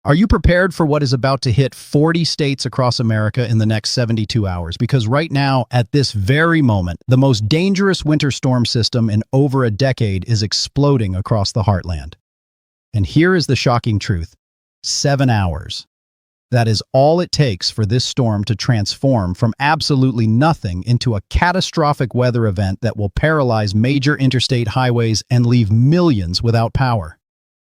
Are you prepared for what is about to hit 40 states across America in the next 72 hours? Because right now, at this very moment, the most dangerous winter storm system in over a decade is exploding across the heartland. And here is the shocking truth: 7 hours. That is all it takes for this storm to transform from absolutely nothing into a catastrophic weather event that will paralyze major interstate highways and leave millions without power.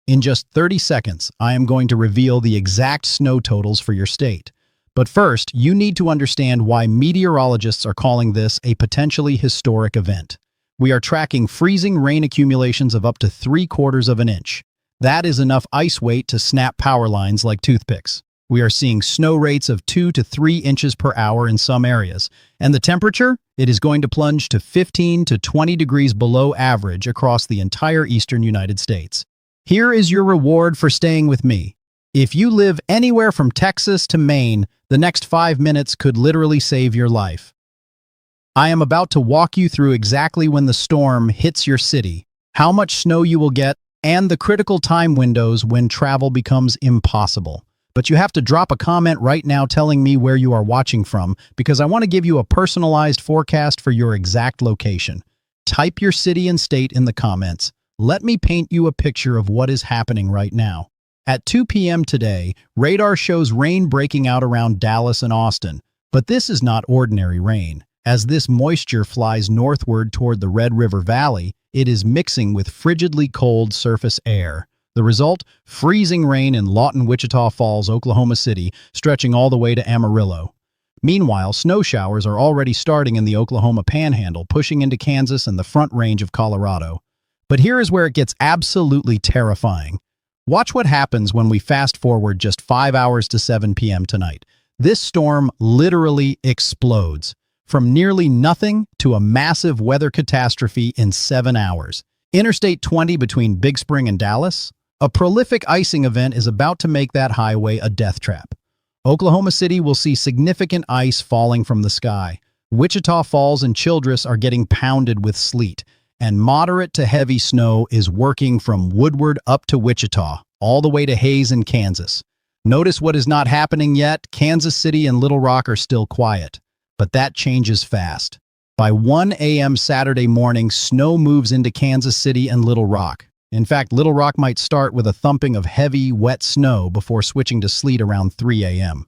In just 30 seconds, I am going to reveal the exact snow totals for your state. But first, you need to understand why meteorologists are calling this a potentially historic event. We are tracking freezing rain accumulations of up to 3/4 of an inch. That is enough ice weight to snap power lines like toothpicks. We are seeing snow rates of 2 to 3 inches per hour in some areas. And the temperature? It is going to plunge to 15 to 20 degrees below average across the entire eastern United States. Here is your reward for staying with me. If you live anywhere from Texas to Maine, the next 5 minutes could literally save your life. I am about to walk you through exactly when the storm hits your city, how much snow you will get, and the critical time windows when travel becomes impossible. But you have to drop a comment right now telling me where you are watching from, because I want to give you a personalized forecast for your exact location. Type your city and state in the comments. Let me paint you a picture of what is happening right now. At 2 p.m. today, radar shows rain breaking out around Dallas and Austin. But this is not ordinary rain. As this moisture flies northward toward the Red River Valley, it is mixing with frigidly cold surface air. The result? Freezing rain in Lawton, Wichita Falls, Oklahoma City, stretching all the way to Amarillo. Meanwhile, snow showers are already starting in the Oklahoma Panhandle, pushing into Kansas and the Front Range of Colorado. But here is where it gets absolutely terrifying. Watch what happens when we fast forward just 5 hours to 7 p.m. tonight. This storm literally explodes. From nearly nothing to a massive weather catastrophe in 7 hours. Interstate 20 between Big Spring and Dallas? A prolific icing event is about to make that highway a death trap. Oklahoma City will see significant ice falling from the sky. Wichita Falls and Childress are getting pounded with sleet. And moderate to heavy snow is working from Woodward up to Wichita, all the way to Hays in Kansas. Notice what is not happening yet. Kansas City and Little Rock are still quiet. But that changes fast. By 1 a.m. Saturday morning, snow moves into Kansas City and Little Rock. In fact, Little Rock might start with a thumping of heavy, wet snow before switching to sleet around 3 a.m.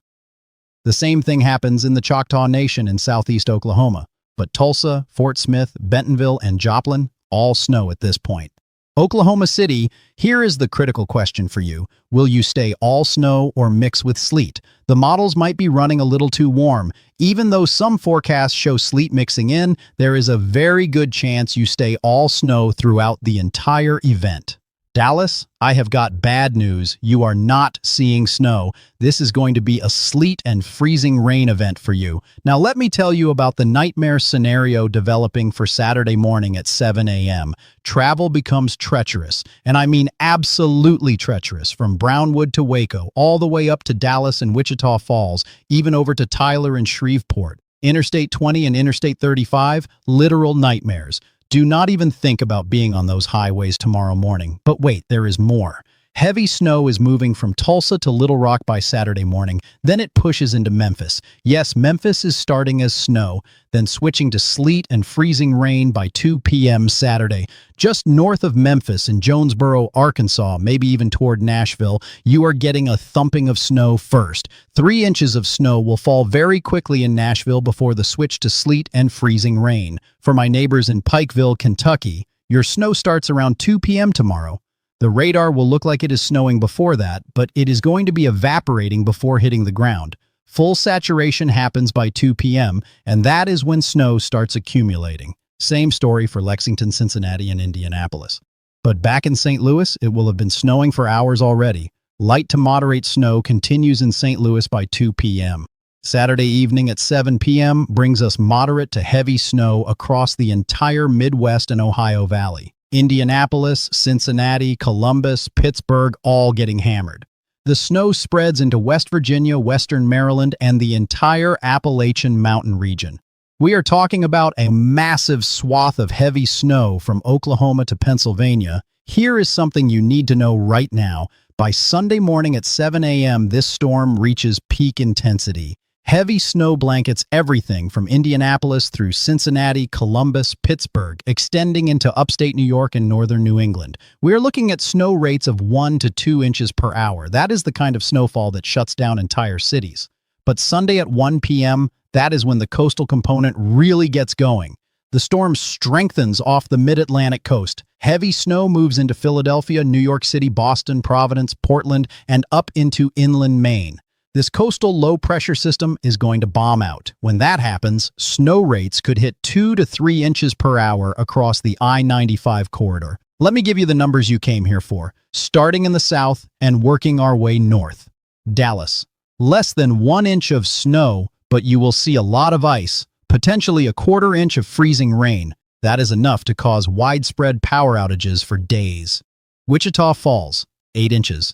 The same thing happens in the Choctaw Nation in southeast Oklahoma. But Tulsa, Fort Smith, Bentonville, and Joplin all snow at this point. Oklahoma City, here is the critical question for you. Will you stay all snow or mix with sleet? The models might be running a little too warm. Even though some forecasts show sleet mixing in, there is a very good chance you stay all snow throughout the entire event. Dallas, I have got bad news. You are not seeing snow. This is going to be a sleet and freezing rain event for you. Now let me tell you about the nightmare scenario developing for Saturday morning at 7 a.m. Travel becomes treacherous, and I mean absolutely treacherous, from Brownwood to Waco, all the way up to Dallas and Wichita Falls, even over to Tyler and Shreveport. Interstate 20 and Interstate 35, literal nightmares. Do not even think about being on those highways tomorrow morning. But wait, there is more. Heavy snow is moving from Tulsa to Little Rock by Saturday morning. Then it pushes into Memphis. Yes, Memphis is starting as snow, then switching to sleet and freezing rain by 2 p.m. Saturday. Just north of Memphis in Jonesboro, Arkansas, maybe even toward Nashville, you are getting a thumping of snow first. 3 inches of snow will fall very quickly in Nashville before the switch to sleet and freezing rain. For my neighbors in Pikeville, Kentucky, your snow starts around 2 p.m. tomorrow. The radar will look like it is snowing before that, but it is going to be evaporating before hitting the ground. Full saturation happens by 2 p.m., and that is when snow starts accumulating. Same story for Lexington, Cincinnati, and Indianapolis. But back in St. Louis, it will have been snowing for hours already. Light to moderate snow continues in St. Louis by 2 p.m. Saturday evening at 7 p.m. brings us moderate to heavy snow across the entire Midwest and Ohio Valley. Indianapolis, Cincinnati, Columbus, Pittsburgh, all getting hammered. The snow spreads into West Virginia, Western Maryland, and the entire Appalachian mountain region. We are talking about a massive swath of heavy snow from Oklahoma to Pennsylvania. Here is something you need to know right now. By Sunday morning at 7 a.m., this storm reaches peak intensity. Heavy snow blankets everything from Indianapolis through Cincinnati, Columbus, Pittsburgh, extending into upstate New York and northern New England. We're looking at snow rates of 1 to 2 inches per hour. That is the kind of snowfall that shuts down entire cities. But Sunday at 1 p.m., that is when the coastal component really gets going. The storm strengthens off the mid-Atlantic coast. Heavy snow moves into Philadelphia, New York City, Boston, Providence, Portland, and up into inland Maine. This coastal low-pressure system is going to bomb out. When that happens, snow rates could hit 2 to 3 inches per hour across the I-95 corridor. Let me give you the numbers you came here for. Starting in the south and working our way north. Dallas. Less than 1 inch of snow, but you will see a lot of ice. Potentially a 1/4 inch of freezing rain. That is enough to cause widespread power outages for days. Wichita Falls, 8 inches.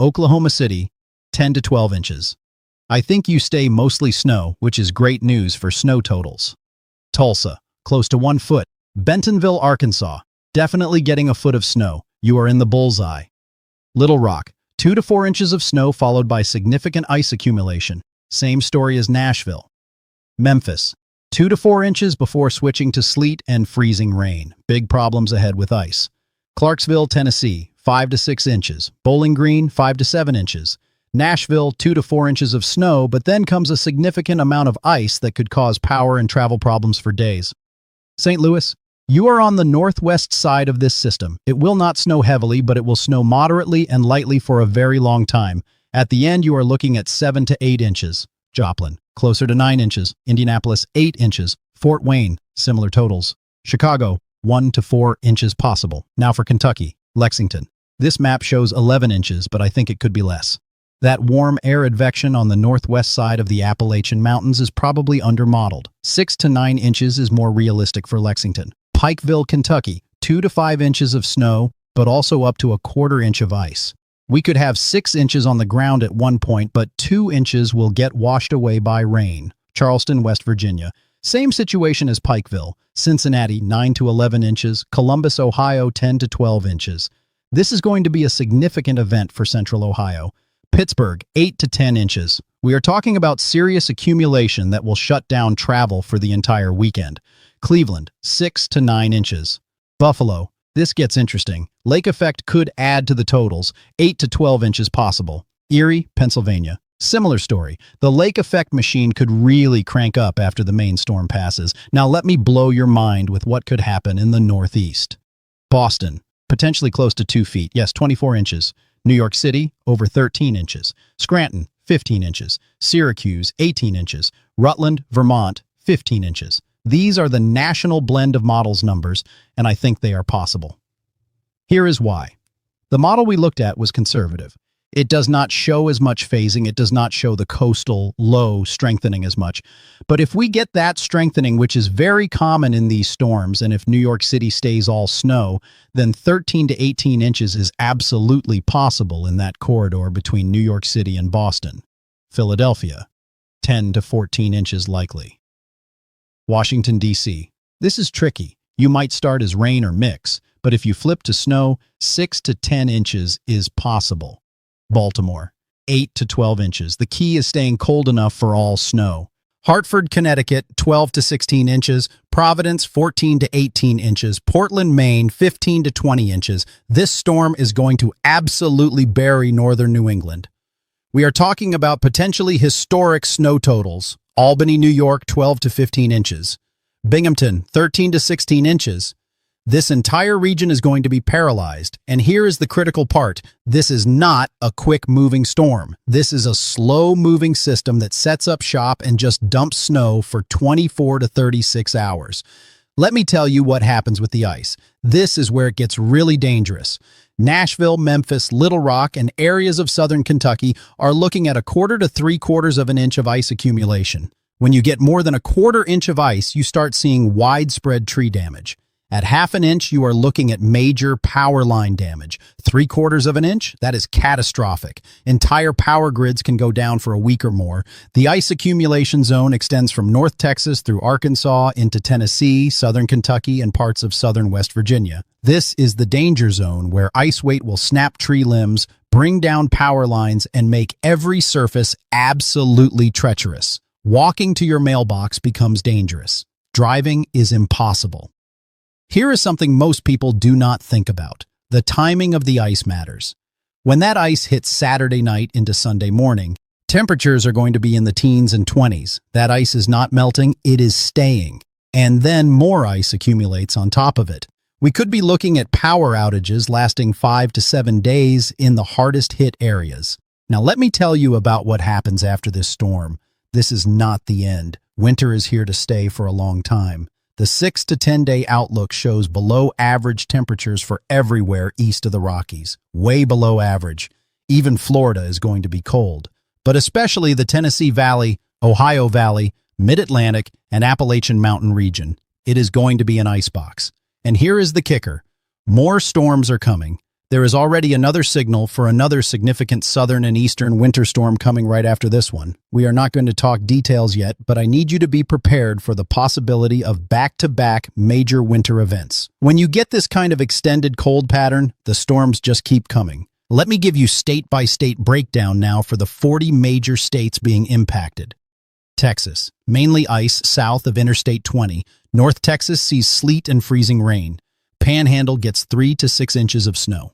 Oklahoma City, 10 to 12 inches. I think you stay mostly snow, which is great news for snow totals. Tulsa, close to 1 foot. Bentonville, Arkansas, definitely getting a foot of snow. You are in the bullseye. Little Rock, 2 to 4 inches of snow followed by significant ice accumulation. Same story as Nashville. Memphis, 2 to 4 inches before switching to sleet and freezing rain. Big problems ahead with ice. Clarksville, Tennessee, 5 to 6 inches. Bowling Green, 5 to 7 inches. Nashville, 2 to 4 inches of snow, but then comes a significant amount of ice that could cause power and travel problems for days. St. Louis, you are on the northwest side of this system. It will not snow heavily, but it will snow moderately and lightly for a very long time. At the end, you are looking at 7 to 8 inches. Joplin, closer to 9 inches. Indianapolis, 8 inches. Fort Wayne, similar totals. Chicago, 1 to 4 inches possible. Now for Kentucky, Lexington. This map shows 11 inches, but I think it could be less. That warm air advection on the northwest side of the Appalachian Mountains is probably undermodeled. 6 to 9 inches is more realistic for Lexington. Pikeville, Kentucky, 2 to 5 inches of snow, but also up to a 1/4 inch of ice. We could have 6 inches on the ground at one point, but 2 inches will get washed away by rain. Charleston, West Virginia. Same situation as Pikeville. Cincinnati, 9 to 11 inches. Columbus, Ohio, 10 to 12 inches. This is going to be a significant event for Central Ohio. Pittsburgh, 8 to 10 inches. We are talking about serious accumulation that will shut down travel for the entire weekend. Cleveland, 6 to 9 inches. Buffalo. This gets interesting. Lake effect could add to the totals, 8 to 12 inches possible. Erie, Pennsylvania. Similar story. The lake effect machine could really crank up after the main storm passes. Now let me blow your mind with what could happen in the northeast. Boston, potentially close to 2 feet. Yes, 24 inches. New York City, over 13 inches. Scranton, 15 inches. Syracuse, 18 inches. Rutland, Vermont, 15 inches. These are the national blend of models numbers, and I think they are possible. Here is why. The model we looked at was conservative. It does not show as much phasing. It does not show the coastal low strengthening as much. But if we get that strengthening, which is very common in these storms, and if New York City stays all snow, then 13 to 18 inches is absolutely possible in that corridor between New York City and Boston. Philadelphia, 10 to 14 inches likely. Washington, D.C. This is tricky. You might start as rain or mix, but if you flip to snow, 6 to 10 inches is possible. Baltimore, 8 to 12 inches. The key is staying cold enough for all snow. Hartford, Connecticut, 12 to 16 inches. Providence, 14 to 18 inches. Portland, Maine, 15 to 20 inches. This storm is going to absolutely bury northern New England. We are talking about potentially historic snow totals. Albany, New York, 12 to 15 inches. Binghamton, 13 to 16 inches. This entire region is going to be paralyzed. And here is the critical part. This is not a quick-moving storm. This is a slow-moving system that sets up shop and just dumps snow for 24 to 36 hours. Let me tell you what happens with the ice. This is where it gets really dangerous. Nashville, Memphis, Little Rock, and areas of southern Kentucky are looking at 1/4 to 3/4 of an inch of ice accumulation. When you get more than 1/4 inch of ice, you start seeing widespread tree damage. At half an inch, you are looking at major power line damage. 3/4 of an inch, that is catastrophic. Entire power grids can go down for a week or more. The ice accumulation zone extends from North Texas through Arkansas into Tennessee, southern Kentucky, and parts of southern West Virginia. This is the danger zone where ice weight will snap tree limbs, bring down power lines, and make every surface absolutely treacherous. Walking to your mailbox becomes dangerous. Driving is impossible. Here is something most people do not think about. The timing of the ice matters. When that ice hits Saturday night into Sunday morning, temperatures are going to be in the teens and 20s. That ice is not melting, it is staying. And then more ice accumulates on top of it. We could be looking at power outages lasting 5 to 7 days in the hardest hit areas. Now let me tell you about what happens after this storm. This is not the end. Winter is here to stay for a long time. The 6 to 10 day outlook shows below average temperatures for everywhere east of the Rockies, way below average. Even Florida is going to be cold, but especially the Tennessee Valley, Ohio Valley, Mid-Atlantic, and Appalachian Mountain region. It is going to be an icebox. And here is the kicker. More storms are coming. There is already another signal for another significant southern and eastern winter storm coming right after this one. We are not going to talk details yet, but I need you to be prepared for the possibility of back-to-back major winter events. When you get this kind of extended cold pattern, the storms just keep coming. Let me give you state-by-state breakdown now for the 40 major states being impacted. Texas, mainly ice south of Interstate 20. North Texas sees sleet and freezing rain. Panhandle gets 3 to 6 inches of snow.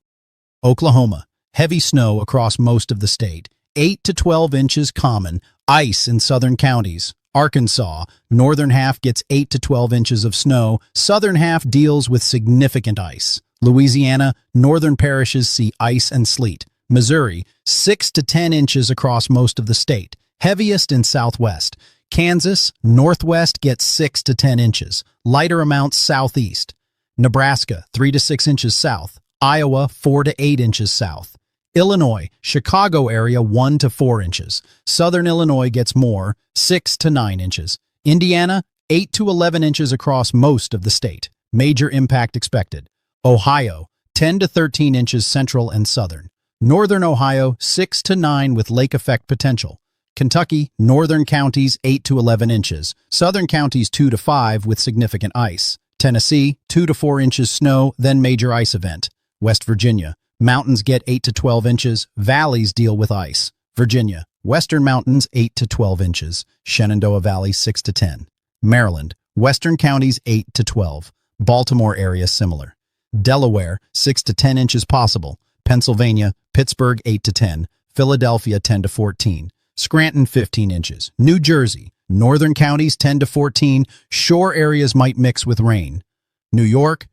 Oklahoma, heavy snow across most of the state. 8 to 12 inches common. Ice in southern counties. Arkansas, northern half gets 8 to 12 inches of snow. Southern half deals with significant ice. Louisiana, northern parishes see ice and sleet. Missouri, 6 to 10 inches across most of the state. Heaviest in southwest. Kansas, northwest gets 6 to 10 inches. Lighter amounts southeast. Nebraska, 3 to 6 inches south. Iowa, 4 to 8 inches south. Illinois, Chicago area, 1 to 4 inches. Southern Illinois gets more, 6 to 9 inches. Indiana, 8 to 11 inches across most of the state. Major impact expected. Ohio, 10 to 13 inches central and southern. Northern Ohio, 6 to 9 with lake effect potential. Kentucky, northern counties, 8 to 11 inches. Southern counties, 2 to 5 with significant ice. Tennessee, 2 to 4 inches snow, then major ice event. West Virginia, mountains get 8 to 12 inches, valleys deal with ice. Virginia, western mountains 8 to 12 inches, Shenandoah Valley 6 to 10. Maryland, western counties 8 to 12. Baltimore area similar. Delaware, 6 to 10 inches possible. Pennsylvania, Pittsburgh 8 to 10. Philadelphia 10 to 14. Scranton 15 inches. New Jersey, northern counties 10 to 14. Shore areas might mix with rain. New York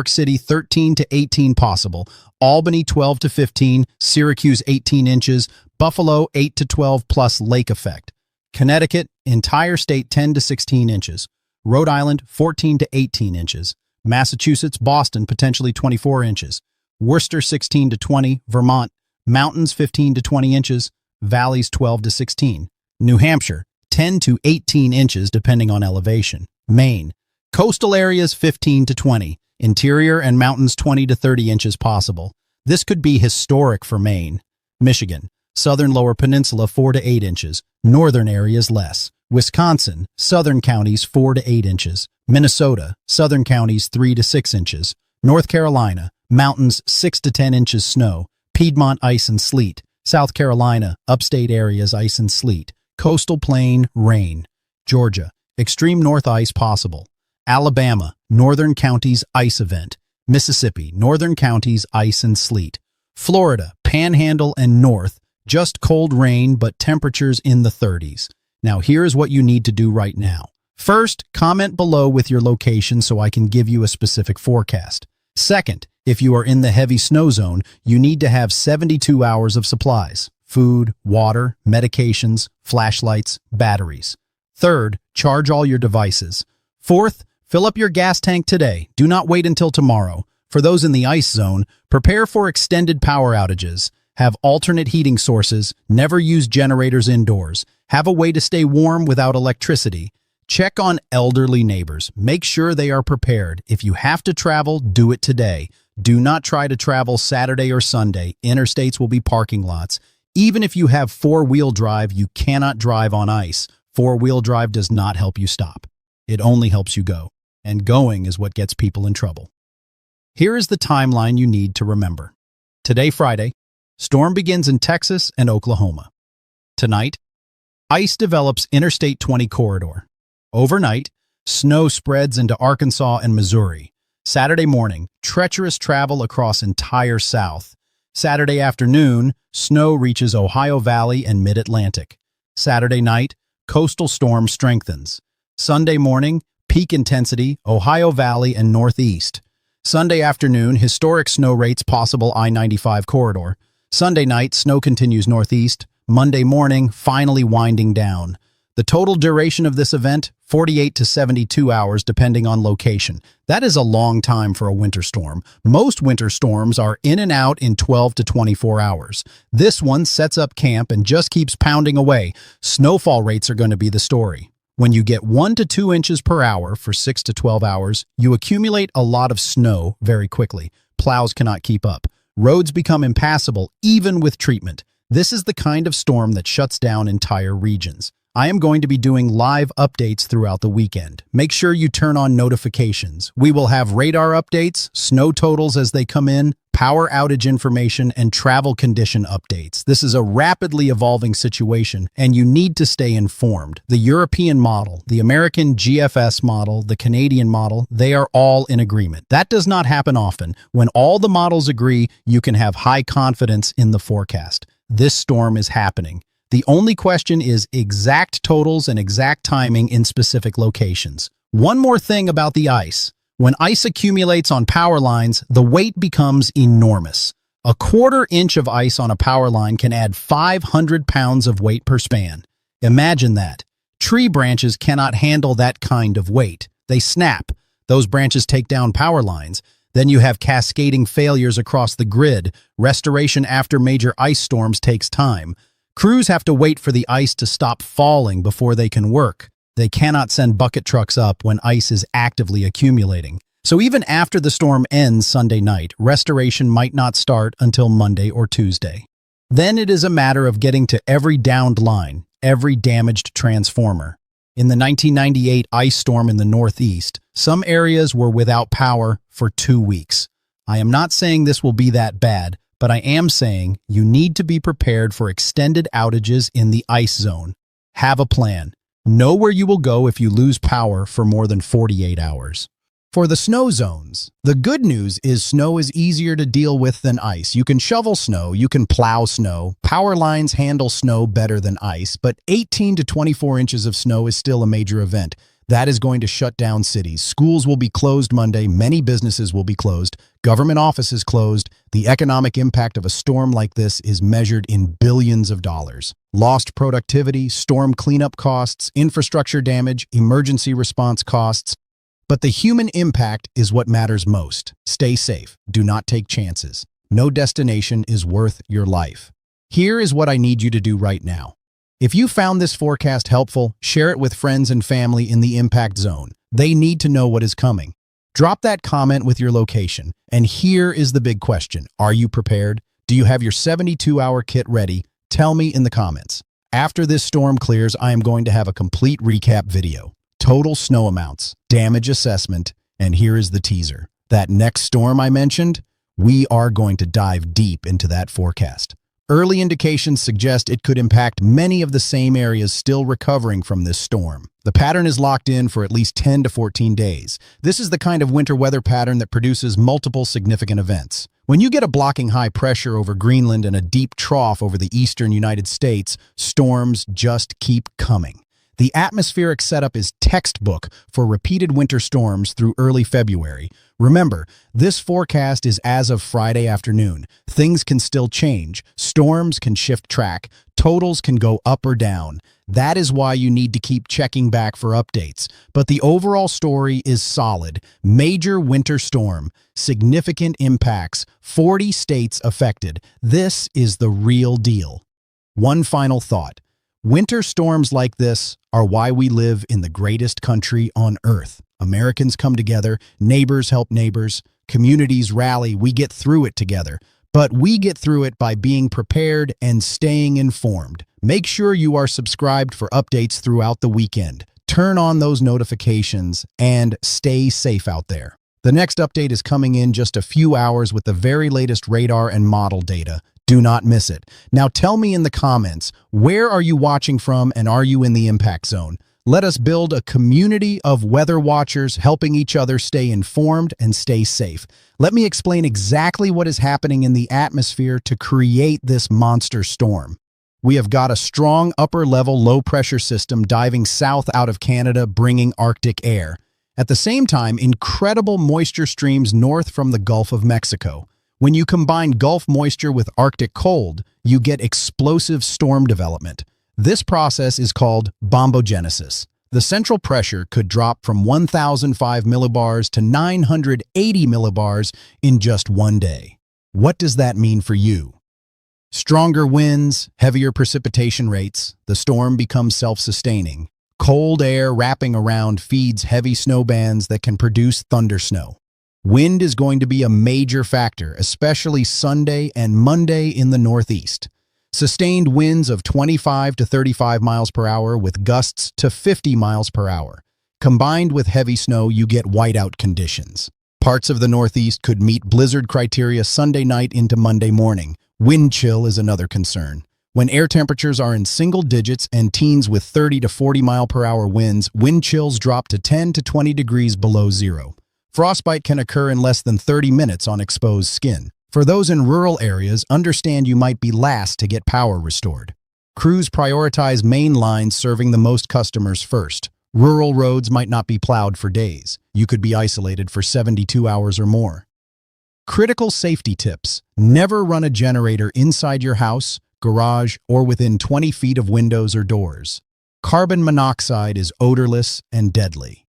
City 13 to 18 possible. Albany 12 to 15. Syracuse 18 inches. Buffalo 8 to 12 plus lake effect. Connecticut, entire state 10 to 16 inches. Rhode Island 14 to 18 inches. Massachusetts, Boston potentially 24 inches. Worcester 16 to 20. Vermont, mountains 15 to 20 inches. Valleys 12 to 16. New Hampshire 10 to 18 inches depending on elevation. Maine, coastal areas 15 to 20. Interior and mountains 20 to 30 inches possible. This could be historic for Maine. Michigan, southern lower peninsula 4 to 8 inches. Northern areas less. Wisconsin, southern counties 4 to 8 inches. Minnesota, southern counties 3 to 6 inches. North Carolina, mountains 6 to 10 inches snow. Piedmont, ice and sleet. South Carolina, upstate areas, ice and sleet. Coastal plain, rain. Georgia, extreme north ice possible. Alabama, northern counties, ice event. Mississippi, northern counties, ice and sleet. Florida, panhandle and north, just cold rain but temperatures in the 30s. Now here's what you need to do right now. First, comment below with your location so I can give you a specific forecast. Second, if you are in the heavy snow zone, you need to have 72 hours of supplies. Food, water, medications, flashlights, batteries. Third, charge all your devices. Fourth, fill up your gas tank today. Do not wait until tomorrow. For those in the ice zone, prepare for extended power outages. Have alternate heating sources. Never use generators indoors. Have a way to stay warm without electricity. Check on elderly neighbors. Make sure they are prepared. If you have to travel, do it today. Do not try to travel Saturday or Sunday. Interstates will be parking lots. Even if you have four-wheel drive, you cannot drive on ice. Four-wheel drive does not help you stop. It only helps you go. And going is what gets people in trouble. Here is the timeline you need to remember. Today, Friday, storm begins in Texas and Oklahoma. Tonight, ice develops Interstate 20 corridor. Overnight, snow spreads into Arkansas and Missouri. Saturday morning, treacherous travel across entire South. Saturday afternoon, snow reaches Ohio Valley and Mid-Atlantic. Saturday night, coastal storm strengthens. Sunday morning, peak intensity, Ohio Valley and Northeast. Sunday afternoon, historic snow rates possible I-95 corridor. Sunday night, snow continues northeast. Monday morning, finally winding down. The total duration of this event, 48 to 72 hours depending on location. That is a long time for a winter storm. Most winter storms are in and out in 12 to 24 hours. This one sets up camp and just keeps pounding away. Snowfall rates are going to be the story. When you get 1 to 2 inches per hour for 6 to 12 hours, you accumulate a lot of snow very quickly. Plows cannot keep up. Roads become impassable even with treatment. This is the kind of storm that shuts down entire regions. I am going to be doing live updates throughout the weekend. Make sure you turn on notifications. We will have radar updates, snow totals as they come in, power outage information, and travel condition updates. This is a rapidly evolving situation, and you need to stay informed. The European model, the American GFS model, the Canadian model, they are all in agreement. That does not happen often. When all the models agree, you can have high confidence in the forecast. This storm is happening. The only question is exact totals and exact timing in specific locations. One more thing about the ice. When ice accumulates on power lines, the weight becomes enormous. A quarter-inch of ice on a power line can add 500 pounds of weight per span. Imagine that. Tree branches cannot handle that kind of weight. They snap. Those branches take down power lines. Then you have cascading failures across the grid. Restoration after major ice storms takes time. Crews have to wait for the ice to stop falling before they can work. They cannot send bucket trucks up when ice is actively accumulating. So even after the storm ends Sunday night, restoration might not start until Monday or Tuesday. Then it is a matter of getting to every downed line, every damaged transformer. In the 1998 ice storm in the Northeast, some areas were without power for 2 weeks. I am not saying this will be that bad, but I am saying you need to be prepared for extended outages in the ice zone. Have a plan. Know where you will go if you lose power for more than 48 hours. For the snow zones, the good news is snow is easier to deal with than ice. You can shovel snow, you can plow snow. Power lines handle snow better than ice, but 18 to 24 inches of snow is still a major event. That is going to shut down cities. Schools will be closed Monday. Many businesses will be closed. Government offices closed. The economic impact of a storm like this is measured in billions of dollars. Lost productivity, storm cleanup costs, infrastructure damage, emergency response costs. But the human impact is what matters most. Stay safe. Do not take chances. No destination is worth your life. Here is what I need you to do right now. If you found this forecast helpful, share it with friends and family in the impact zone. They need to know what is coming. Drop that comment with your location. And here is the big question. Are you prepared? Do you have your 72-hour kit ready? Tell me in the comments. After this storm clears, I am going to have a complete recap video. Total snow amounts, damage assessment, and here is the teaser. That next storm I mentioned, we are going to dive deep into that forecast. Early indications suggest it could impact many of the same areas still recovering from this storm. The pattern is locked in for at least 10 to 14 days. This is the kind of winter weather pattern that produces multiple significant events. When you get a blocking high pressure over Greenland and a deep trough over the eastern United States, storms just keep coming. The atmospheric setup is textbook for repeated winter storms through early February. Remember, this forecast is as of Friday afternoon. Things can still change. Storms can shift track. Totals can go up or down. That is why you need to keep checking back for updates. But the overall story is solid. Major winter storm. Significant impacts. 40 states affected. This is the real deal. One final thought. Winter storms like this are why we live in the greatest country on earth. Americans come together, neighbors help neighbors, communities rally, we get through it together. But we get through it by being prepared and staying informed. Make sure you are subscribed for updates throughout the weekend. Turn on those notifications and stay safe out there. The next update is coming in just a few hours with the very latest radar and model data. Do not miss it. Now tell me in the comments, where are you watching from and are you in the impact zone? Let us build a community of weather watchers helping each other stay informed and stay safe. Let me explain exactly what is happening in the atmosphere to create this monster storm. We have got a strong upper-level low-pressure system diving south out of Canada, bringing Arctic air. At the same time, incredible moisture streams north from the Gulf of Mexico. When you combine Gulf moisture with Arctic cold, you get explosive storm development. This process is called bombogenesis. The central pressure could drop from 1,005 millibars to 980 millibars in just one day. What does that mean for you? Stronger winds, heavier precipitation rates, the storm becomes self-sustaining. Cold air wrapping around feeds heavy snow bands that can produce thundersnow. Wind is going to be a major factor, especially Sunday and Monday in the Northeast. Sustained winds of 25 to 35 miles per hour with gusts to 50 miles per hour. Combined with heavy snow, you get whiteout conditions. Parts of the Northeast could meet blizzard criteria Sunday night into Monday morning. Wind chill is another concern. When air temperatures are in single digits and teens with 30 to 40 mile per hour winds, wind chills drop to 10 to 20 degrees below zero. Frostbite can occur in less than 30 minutes on exposed skin. For those in rural areas, understand you might be last to get power restored. Crews prioritize main lines serving the most customers first. Rural roads might not be plowed for days. You could be isolated for 72 hours or more. Critical safety tips. Never run a generator inside your house, garage, or within 20 feet of windows or doors. Carbon monoxide is odorless and deadly.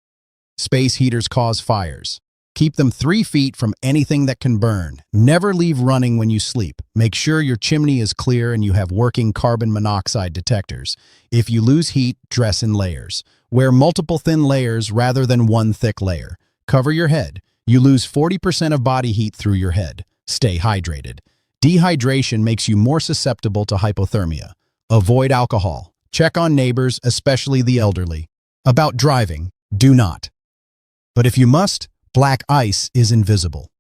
Space heaters cause fires. Keep them 3 feet from anything that can burn. Never leave running when you sleep. Make sure your chimney is clear and you have working carbon monoxide detectors. If you lose heat, dress in layers. Wear multiple thin layers rather than one thick layer. Cover your head. You lose 40% of body heat through your head. Stay hydrated. Dehydration makes you more susceptible to hypothermia. Avoid alcohol. Check on neighbors, especially the elderly. About driving, do not. But if you must, black ice is invisible.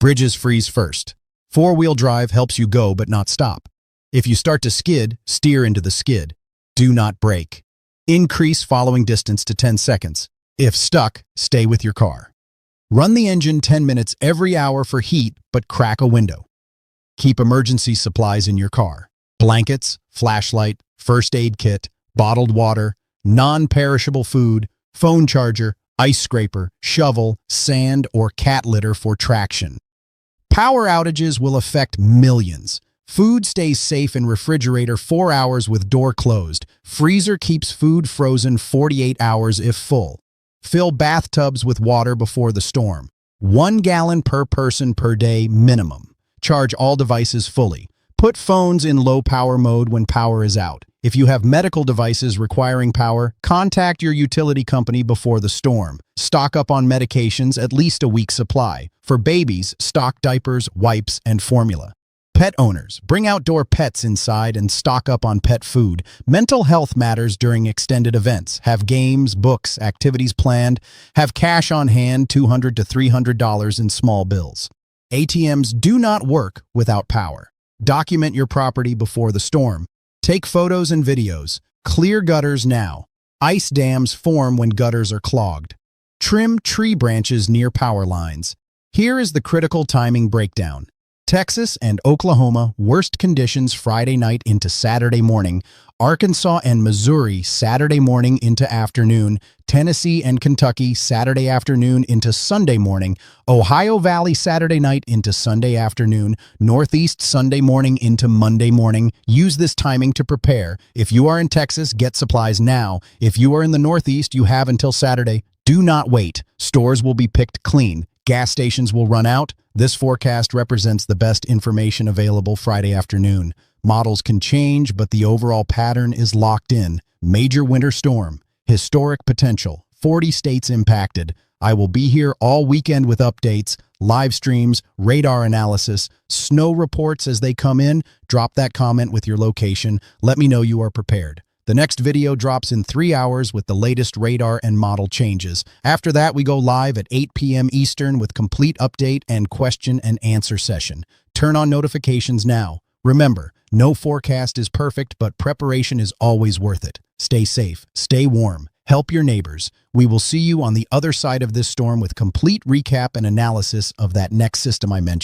Bridges freeze first. Four-wheel drive helps you go but not stop. If you start to skid, steer into the skid. Do not brake. Increase following distance to 10 seconds. If stuck, stay with your car. Run the engine 10 minutes every hour for heat, but crack a window. Keep emergency supplies in your car. Blankets, flashlight, first aid kit, bottled water, non-perishable food, phone charger, ice scraper, shovel, sand, or cat litter for traction. Power outages will affect millions. Food stays safe in refrigerator 4 hours with door closed. Freezer keeps food frozen 48 hours if full. Fill bathtubs with water before the storm. 1 gallon per person per day minimum. Charge all devices fully. Put phones in low power mode when power is out. If you have medical devices requiring power, contact your utility company before the storm. Stock up on medications, at least a week's supply. For babies, stock diapers, wipes, and formula. Pet owners, bring outdoor pets inside and stock up on pet food. Mental health matters during extended events. Have games, books, activities planned. Have cash on hand, $200 to $300 in small bills. ATMs do not work without power. Document your property before the storm. Take photos and videos. Clear gutters now. Ice dams form when gutters are clogged. Trim tree branches near power lines. Here is the critical timing breakdown. Texas and Oklahoma, worst conditions Friday night into Saturday morning. Arkansas and Missouri, Saturday morning into afternoon. Tennessee and Kentucky, Saturday afternoon into Sunday morning. Ohio Valley, Saturday night into Sunday afternoon. Northeast, Sunday morning into Monday morning. Use this timing to prepare. If you are in Texas, get supplies now. If you are in the Northeast, you have until Saturday. Do not wait. Stores will be picked clean. Gas stations will run out. This forecast represents the best information available Friday afternoon. Models can change, but the overall pattern is locked in. Major winter storm. Historic potential. 40 states impacted. I will be here all weekend with updates, live streams, radar analysis, snow reports as they come in. Drop that comment with your location. Let me know you are prepared. The next video drops in 3 hours with the latest radar and model changes. After that, we go live at 8 p.m. Eastern with complete update and question and answer session. Turn on notifications now. Remember, no forecast is perfect, but preparation is always worth it. Stay safe, stay warm, help your neighbors. We will see you on the other side of this storm with complete recap and analysis of that next system I mentioned.